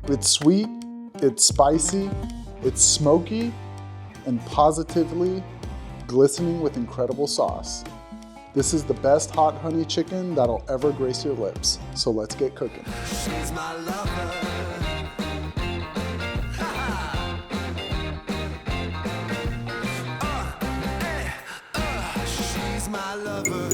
It's sweet, it's spicy, it's smoky, and positively glistening with incredible sauce. This is the best hot honey chicken that'll ever grace your lips. So let's get cooking. She's my lover. She's my lover.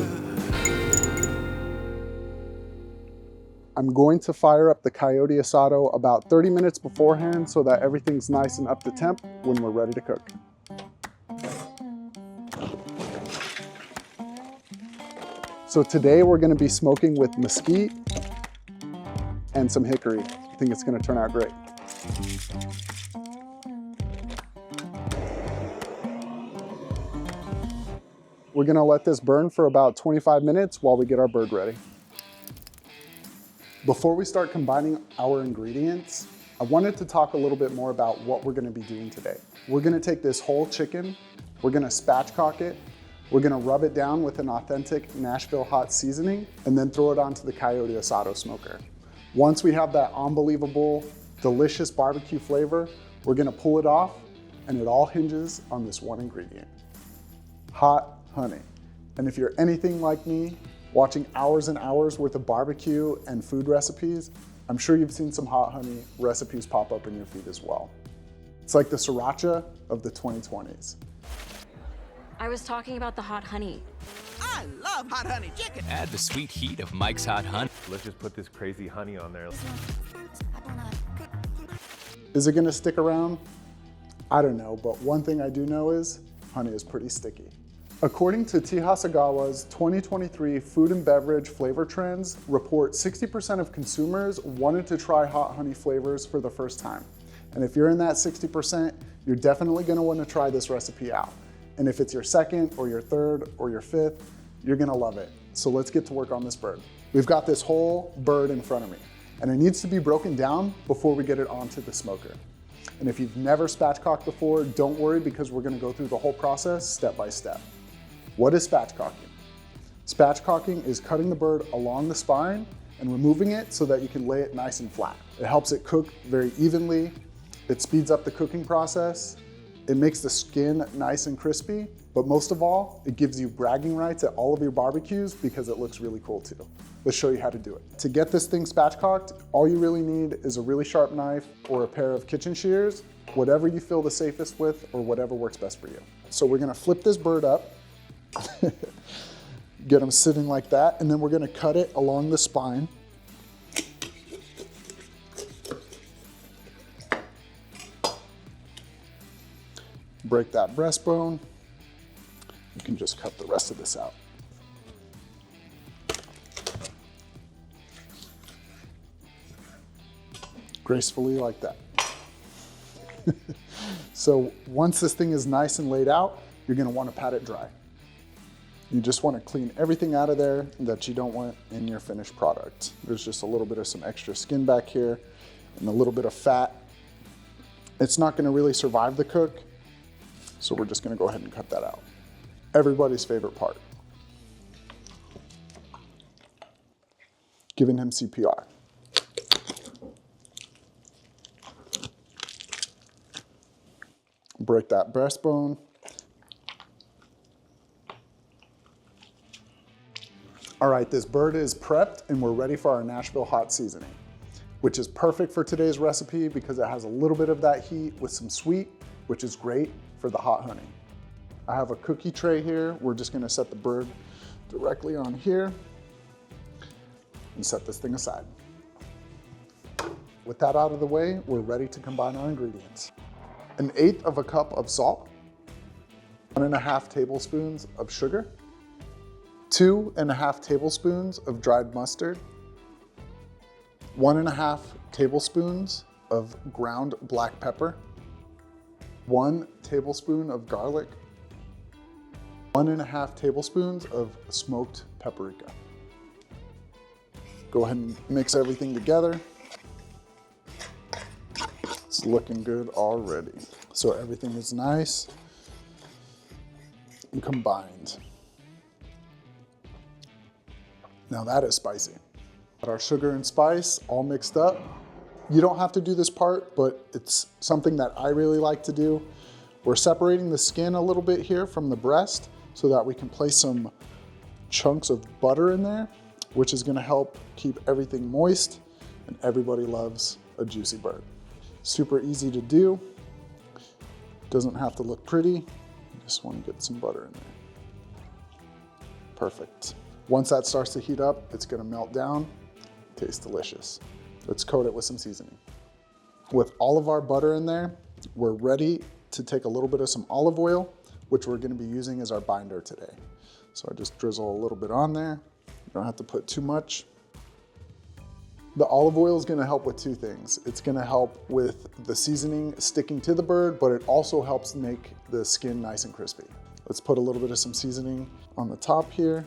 I'm going to fire up the coyote asado about 30 minutes beforehand so that everything's nice and up to temp when we're ready to cook. So today we're gonna be smoking with mesquite and some hickory. I think it's gonna turn out great. We're gonna let this burn for about 25 minutes while we get our bird ready. Before we start combining our ingredients, I wanted to talk a little bit more about what we're gonna be doing today. We're gonna take this whole chicken, we're gonna spatchcock it, we're gonna rub it down with an authentic Nashville hot seasoning, and then throw it onto the coyote asado smoker. Once we have that unbelievable, delicious barbecue flavor, we're gonna pull it off, and it all hinges on this one ingredient: hot honey. And if you're anything like me, watching hours and hours worth of barbecue and food recipes, I'm sure you've seen some hot honey recipes pop up in your feed as well. It's like the sriracha of the 2020s. I was talking about the hot honey. I love hot honey chicken. Add the sweet heat of Mike's Hot Honey. Let's just put this crazy honey on there. Is it gonna stick around? I don't know, but one thing I do know is honey is pretty sticky. According to T. Hasagawa's 2023 Food and Beverage Flavor Trends report, 60% of consumers wanted to try hot honey flavors for the first time. And if you're in that 60%, you're definitely gonna wanna try this recipe out. And if it's your second or your third or your fifth, you're gonna love it. So let's get to work on this bird. We've got this whole bird in front of me, and it needs to be broken down before we get it onto the smoker. And if you've never spatchcocked before, don't worry, because we're gonna go through the whole process step by step. What is spatchcocking? Spatchcocking is cutting the bird along the spine and removing it so that you can lay it nice and flat. It helps it cook very evenly. It speeds up the cooking process. It makes the skin nice and crispy, but most of all, it gives you bragging rights at all of your barbecues because it looks really cool too. Let's show you how to do it. To get this thing spatchcocked, all you really need is a really sharp knife or a pair of kitchen shears, whatever you feel the safest with or whatever works best for you. So we're gonna flip this bird up, get them sitting like that, and then we're gonna cut it along the spine. Break that breastbone. You can just cut the rest of this out. Gracefully like that. So once this thing is nice and laid out, you're gonna wanna pat it dry. You just wanna clean everything out of there that you don't want in your finished product. There's just a little bit of some extra skin back here and a little bit of fat. It's not gonna really survive the cook, so we're just gonna go ahead and cut that out. Everybody's favorite part. Giving him CPR. Break that breastbone. All right, this bird is prepped and we're ready for our Nashville hot seasoning, which is perfect for today's recipe because it has a little bit of that heat with some sweet, which is great for the hot honey. I have a cookie tray here. We're just gonna set the bird directly on here and set this thing aside. With that out of the way, we're ready to combine our ingredients. 1/8 of a cup of salt, 1.5 tablespoons of sugar, 2.5 tablespoons of dried mustard, 1.5 tablespoons of ground black pepper, 1 tablespoon of garlic, 1.5 tablespoons of smoked paprika. Go ahead and mix everything together. It's looking good already. So everything is nice and combined. Now that is spicy. Got our sugar and spice all mixed up. You don't have to do this part, but it's something that I really like to do. We're separating the skin a little bit here from the breast so that we can place some chunks of butter in there, which is gonna help keep everything moist, and everybody loves a juicy bird. Super easy to do. Doesn't have to look pretty. You just wanna get some butter in there. Perfect. Once that starts to heat up, it's gonna melt down. Tastes delicious. Let's coat it with some seasoning. With all of our butter in there, we're ready to take a little bit of some olive oil, which we're gonna be using as our binder today. So I just drizzle a little bit on there. You don't have to put too much. The olive oil is gonna help with two things. It's gonna help with the seasoning sticking to the bird, but it also helps make the skin nice and crispy. Let's put a little bit of some seasoning on the top here.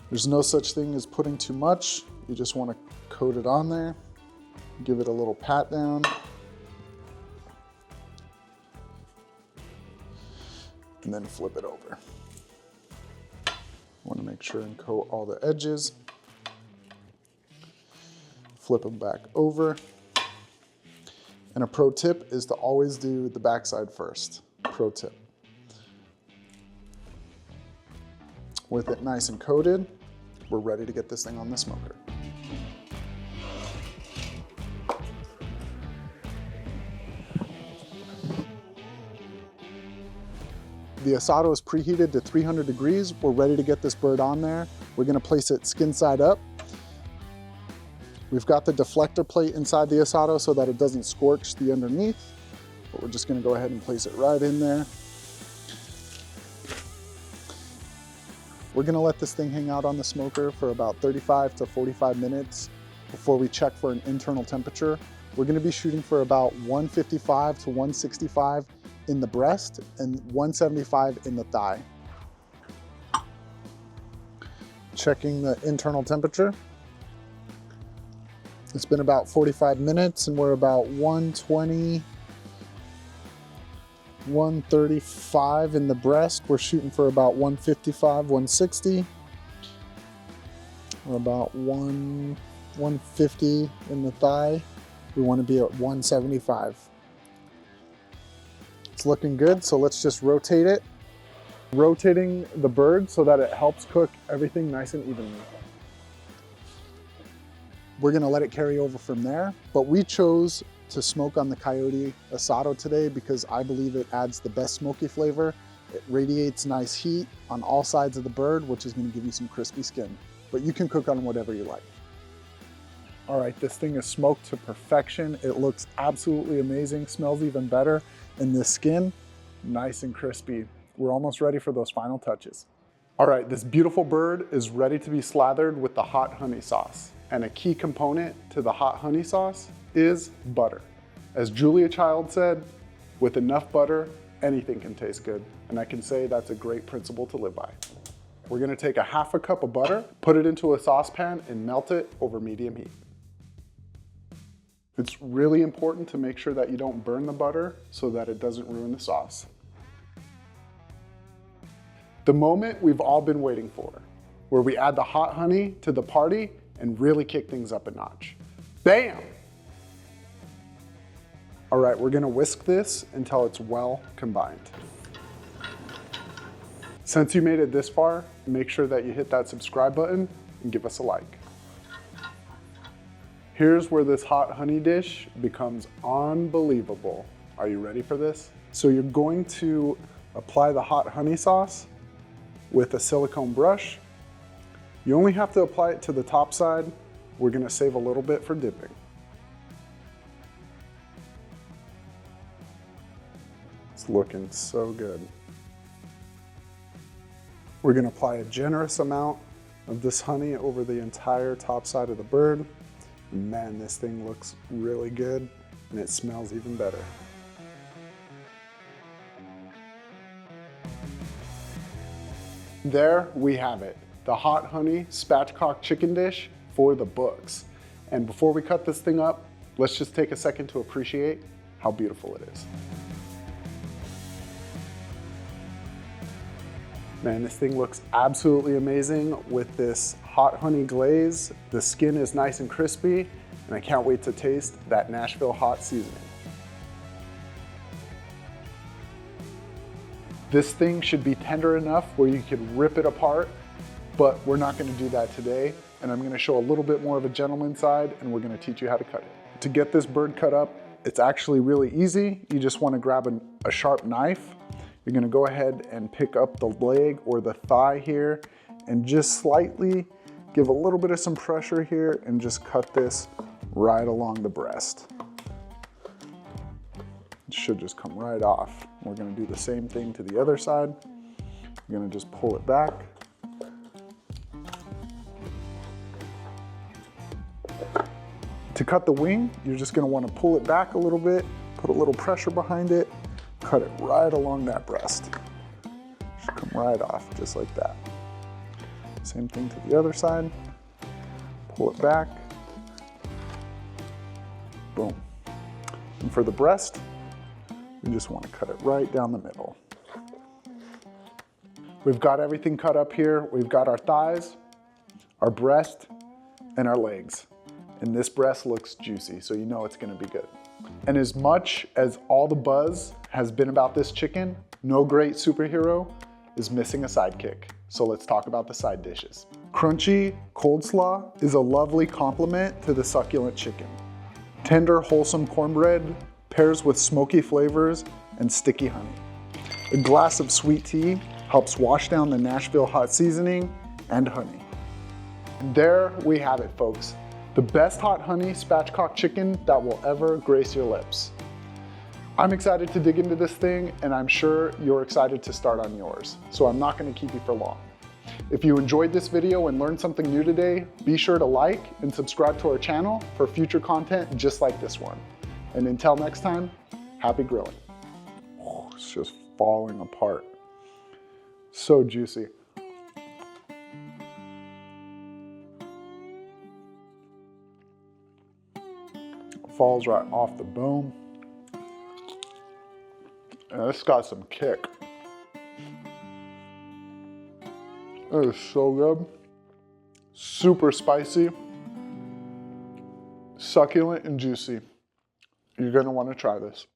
There's no such thing as putting too much. You just wanna coat it on there. Give it a little pat down. And then flip it over. Want to make sure and coat all the edges. Flip them back over. And a pro tip is to always do the backside first. Pro tip. With it nice and coated, we're ready to get this thing on the smoker. The asado is preheated to 300 degrees. We're ready to get this bird on there. We're gonna place it skin side up. We've got the deflector plate inside the asado so that it doesn't scorch the underneath, but we're just gonna go ahead and place it right in there. We're gonna let this thing hang out on the smoker for about 35 to 45 minutes before we check for an internal temperature. We're gonna be shooting for about 155 to 165 in the breast and 175 in the thigh. Checking the internal temperature. It's been about 45 minutes and we're about 120, 135 in the breast. We're shooting for about 155, 160. We're about 150 in the thigh. We want to be at 175. It's looking good, so let's just rotate it. Rotating the bird so that it helps cook everything nice and evenly. We're gonna let it carry over from there, but we chose to smoke on the coyote asado today because I believe it adds the best smoky flavor. It radiates nice heat on all sides of the bird, which is gonna give you some crispy skin, but you can cook on whatever you like. All right, this thing is smoked to perfection. It looks absolutely amazing, smells even better, and the skin, nice and crispy. We're almost ready for those final touches. All right, this beautiful bird is ready to be slathered with the hot honey sauce. And a key component to the hot honey sauce is butter. As Julia Child said, with enough butter, anything can taste good. And I can say that's a great principle to live by. We're gonna take a half a cup of butter, put it into a saucepan and melt it over medium heat. It's really important to make sure that you don't burn the butter so that it doesn't ruin the sauce. The moment we've all been waiting for, where we add the hot honey to the party and really kick things up a notch. Bam! All right, we're gonna whisk this until it's well combined. Since you made it this far, make sure that you hit that subscribe button and give us a like. Here's where this hot honey dish becomes unbelievable. Are you ready for this? So you're going to apply the hot honey sauce with a silicone brush. You only have to apply it to the top side. We're gonna save a little bit for dipping. It's looking so good. We're gonna apply a generous amount of this honey over the entire top side of the bird. Man, this thing looks really good and it smells even better. There we have it, the hot honey spatchcock chicken dish for the books. And before we cut this thing up, let's just take a second to appreciate how beautiful it is. Man, this thing looks absolutely amazing with this hot honey glaze. The skin is nice and crispy, and I can't wait to taste that Nashville hot seasoning. This thing should be tender enough where you could rip it apart, but we're not gonna do that today, and I'm gonna show a little bit more of a gentleman's side, and we're gonna teach you how to cut it. To get this bird cut up, it's actually really easy. You just wanna grab a sharp knife. You're gonna go ahead and pick up the leg or the thigh here, and just slightly give a little bit of some pressure here, and just cut this right along the breast. It should just come right off. We're gonna do the same thing to the other side. You're gonna just pull it back. To cut the wing, you're just gonna wanna pull it back a little bit, put a little pressure behind it, cut it right along that breast. Should come right off, just like that. Same thing to the other side. Pull it back. Boom. And for the breast, we just want to cut it right down the middle. We've got everything cut up here. We've got our thighs, our breast, and our legs. And this breast looks juicy, so you know it's gonna be good. And as much as all the buzz has been about this chicken, no great superhero is missing a sidekick. So let's talk about the side dishes. Crunchy cold slaw is a lovely complement to the succulent chicken. Tender, wholesome cornbread pairs with smoky flavors and sticky honey. A glass of sweet tea helps wash down the Nashville hot seasoning and honey. And there we have it, folks. The best hot honey spatchcock chicken that will ever grace your lips. I'm excited to dig into this thing, and I'm sure you're excited to start on yours. So I'm not gonna keep you for long. If you enjoyed this video and learned something new today, be sure to like and subscribe to our channel for future content just like this one. And until next time, happy grilling. Oh, it's just falling apart. So juicy. Falls right off the bone. And this got some kick. It is so good. Super spicy, succulent and juicy. You're gonna wanna try this.